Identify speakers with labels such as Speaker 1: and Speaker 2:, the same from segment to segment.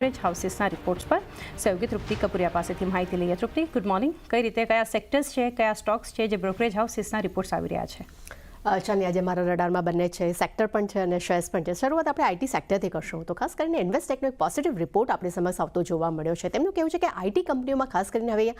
Speaker 1: હાઉસીસના reports પર સહયોગી તૃપ્તિ કપૂરિયા પાસેથી માહિતી લઈએ. તૃપ્તિ, ગુડ મોર્નિંગ. કઈ રીતે કયા સેક્ટર્સ છે, કયા સ્ટોક્સ છે જે બ્રોકરેજ હાઉસીસના રિપોર્ટ્સ આવી રહ્યા છે?
Speaker 2: ચાની આજે મારા રડારમાં બંને છે, સેક્ટર પણ છે અને શેર્સ પણ છે. શરૂઆત આપણે આઈટી સેક્ટરથી કરશું. તો ખાસ કરીને ઇન્વેસ્ટેકનો એક પોઝિટિવ રિપોર્ટ આપણી સમક્ષ આવતો જોવા મળ્યો છે. તેમનું કહેવું છે કે આઈટી કંપનીઓમાં ખાસ કરીને હવે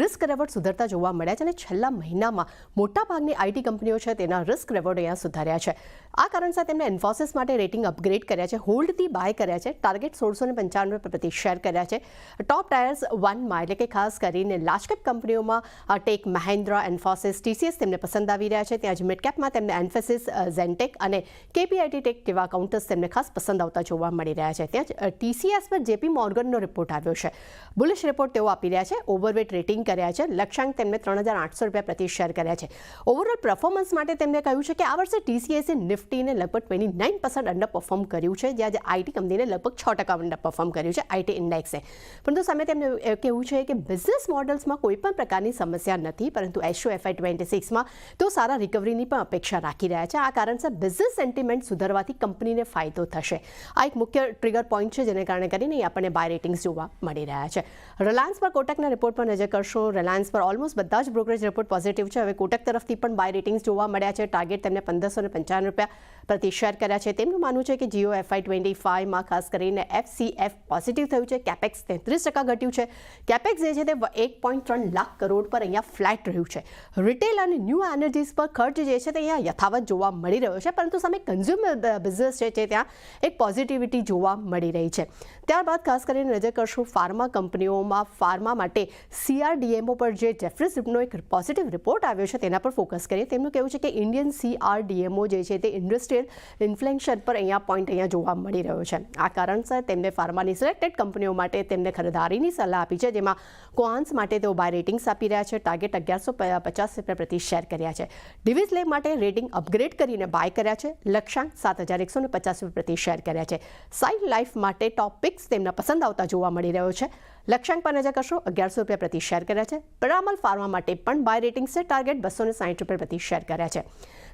Speaker 2: રિસ્ક રેવોર્ડ સુધરતા જોવા મળ્યા છે અને છેલ્લા મહિનામાં મોટાભાગની આઈટી કંપનીઓ છે તેના રિસ્ક રેવોર્ડ અહીંયા સુધાર્યા છે. આ કારણસર તેમણે ઇન્ફોસિસ માટે રેટિંગ અપગ્રેડ કર્યા છે, હોલ્ડથી બાય કર્યા છે, ટાર્ગેટ 1695 પ્રતિ શેર કર્યા છે. ટોપ ટાયર્સ 1માં એટલે કે ખાસ કરીને લાર્જ કેપ કંપનીઓમાં ટેક મહિન્દ્રા, ઇન્ફોસિસ, ટીસીએસ તેમને પસંદ આવી રહ્યા છે. ત્યાં જ મિડ કેપમાં તેમને એન્ફેસિસ, ઝેન્ટેક અને કેપીઆઈટી ટેક જેવા કાઉન્ટર્સ તેમને ખાસ પસંદ આવતા જોવા મળી રહ્યા છે. ત્યાં જ ટીસીએસ પર જેપી મોર્ગનનો રિપોર્ટ આવ્યો છે. બુલિશ રિપોર્ટ તેઓ આપી રહ્યા છે, ઓવરવેટ રેટિંગ કર્યા છે, લક્ષ્યાંક તેમને 3800 રૂપિયા પ્રતિ શેર કર્યા છે. ઓવરઓલ પરફોર્મન્સ માટે તેમણે કહ્યું છે કે આ વર્ષે ટીસીએસે નિફ્ટીને લગભગ 29% અંડર પરફોર્મ કર્યું છે, જ્યાં આઈટી કંપનીને લગભગ 6% અંડર પરફોર્મ કર્યું છે આઈટી ઇન્ડેક્સે. પરંતુ સામે તેમને કહેવું છે કે બિઝનેસ મોડલ્સમાં કોઈ પણ પ્રકારની સમસ્યા નથી, પરંતુ એશો FY26માં તો સારા રિકવરીની પણ અપેક્ષા રાખી રહ્યા છે. આ કારણસર બિઝનેસ સેન્ટિમેન્ટ સુધરવાથી કંપનીને ફાયદો થશે. આ એક મુખ્ય ટ્રિગર પોઈન્ટ છે જેને કારણે કરીને આપણને બાય રેટિંગ્સ જોવા મળી રહ્યા છે. રિલાયન્સ પર કોટકના રિપોર્ટ પર નજર કરશો. રિલાયન્સ પર ઓલમોસ્ટ બધા જ બ્રોકરેજ રિપોર્ટ પોઝિટિવ છે. હવે કોટક તરફથી પણ બાય રેટિંગ્સ જોવા મળ્યા છે. ટાર્ગેટ તેમને 1595 રૂપિયા પ્રતિ શેર કર્યા છે. તેમનું માનવું છે કે જીઓ FY25માં ખાસ કરીને FCF પોઝિટિવ થયું છે. કેપેક્સ 33% ઘટ્યું છે. કેપેક્સ જે છે તે 1.3 લાખ કરોડ પર અહીંયા ફ્લેટ રહ્યું છે. રિટેલ અને ન્યૂ એનર્જીસ પર ખર્ચ જે છે તે અહીંયા યથાવત જોવા મળી રહ્યો છે, પરંતુ સામે કન્ઝ્યુમર બિઝનેસ છે ત્યાં એક પોઝિટિવિટી જોવા મળી રહી છે. ત્યારબાદ ખાસ કરીને નજર કરશું ફાર્મા કંપનીઓમાં. ફાર્મા માટે CRDMO પર જે જેફરીસ ગ્રુપનો એક પોઝિટિવ રિપોર્ટ આવ્યો છે તેના પર ફોકસ કરીએ. તેમનું કહેવું છે કે ઇન્ડિયન CRDMO જે છે તે ઇન્ડસ્ટ્રીયલ ઇન્ફ્લેશન પર અહીંયા જોવા મળી રહ્યો છે. આ કારણસર તેમને ફાર્માની સિલેક્ટેડ કંપનીઓ માટે તેમને ખરીદારીની સલાહ આપી છે, જેમાં કોઆન્સ માટે તેઓ બાય રેટિંગ્સ આપી રહ્યા છે. ટાર્ગેટ 1150 રૂપિયા પ્રતિ શેર કર્યા છે. ડિવિઝ લેબ માટે રેટિંગ અપગ્રેડ કરીને બાય કર્યા છે. લક્ષ્યાંક 7150 રૂપિયા પ્રતિ શેર કર્યા છે. સાઇન લાઈફ માટે ટોપ પિક્સ તેમના પસંદ આવતા જોવા મળી રહ્યો છે. લક્ષ્યાંક પર નજર કરશો, 1100 રૂપિયા પ્રતિ શેર કર્યા છે. પિરામલ ફાર્મા માટે પણ બાય રેટિંગ્સ છે. ટાર્ગેટ 260 રૂપિયા પ્રતિ શેર કર્યા છે.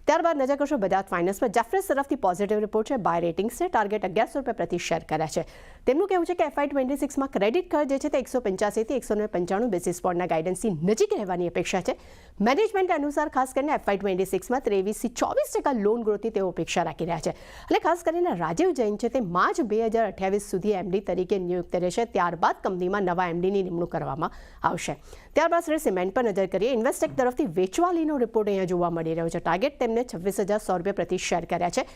Speaker 2: ત્યારબાદ નજર કરશો બજાજ ફાઇનાન્સ પર. જેફરીસ તરફથી પોઝિટિવ રિપોર્ટ છે. બાય રેટિંગ્સ છે. ટાર્ગેટ 1100 રૂપિયા પ્રતિ શેર કર્યા છે. તેમનું કહેવું છે કે FY26માં ક્રેડિટ કાર્ડ જે છે તે 185 થી 195 બેસિસ પોઈન્ટના ગાઈડન્સની નજીક રહેવાની અપેક્ષા છે. મેનેજમેન્ટ અનુસાર ખાસ કરીને FY26માં 23 થી 24% લોન ગ્રોથની તેઓ અપેક્ષા રાખી રહ્યા છે. અને ખાસ કરીને રાજીવ જૈન છે તે માર્ચ 2028 સુધી MD તરીકે નિયુક્ત રહેશે. ત્યારબાદ કંપનીમાં નવા MDની નિમણૂક કરવામાં આવશે. ત્યારબાદ શ્રી સિમેન્ટ પર નજર કરીએ. ઇન્વેસ્ટેક તરફથી વેચવાલીનો રિપોર્ટ અહીંયા જોવા મળી રહ્યો છે. ટાર્ગેટ તેમને 26100 રૂપિયા પ્રતિ શેર કર્યા છે.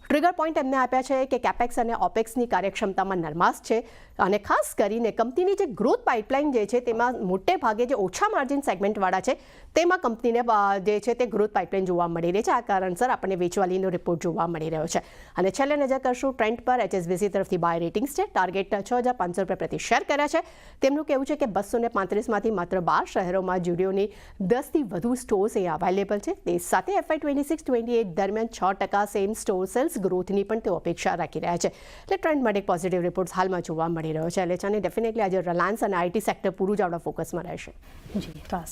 Speaker 2: ટ્રિગર પોઈન્ટ એમને આપ્યા છે કે કેપેક્સ અને ઓપેક્સની કાર્યક્ષમતામાં નરમાશ છે અને ખાસ કરીને કંપનીની જે ગ્રોથ પાઇપલાઇન જે છે તેમાં મોટે ભાગે જે ઓછા માર્જિન સેગમેન્ટવાળા છે તેમાં કંપનીને જે છે તે ગ્રોથ પાઇપલાઇન જોવા મળી રહી છે. આ કારણસર આપણને વેચવાલીનો રિપોર્ટ જોવા મળી રહ્યો છે. અને છેલ્લે નજર કરશું ટ્રેન્ડ પર. HSBC તરફથી બાય રેટિંગ્સ છે. ટાર્ગેટ 6500 રૂપિયા પ્રતિ શેર કર્યા છે. તેમનું કહેવું છે કે 235માંથી માત્ર 12 શહેરોમાં જુડિયોની 10થી વધુ સ્ટોર્સ અહીંયા અવેલેબલ છે. તે સાથે FY26-28 દરમિયાન 6% સેમ સ્ટોર સેલ્સ ગ્રોથની પણ તેઓ અપેક્ષા રાખી રહ્યા છે. એટલે ટ્રેન્ડ માટે પોઝિટિવ રિપોર્ટ્સ હાલમાં જોવા મળી રહ્યો છે. એટલે ચાને ડેફિનેટલી આજે રિલાયન્સ અને આઈટી સેક્ટર પૂરું જ આપણા ફોકસમાં રહેશે.
Speaker 1: જી, તો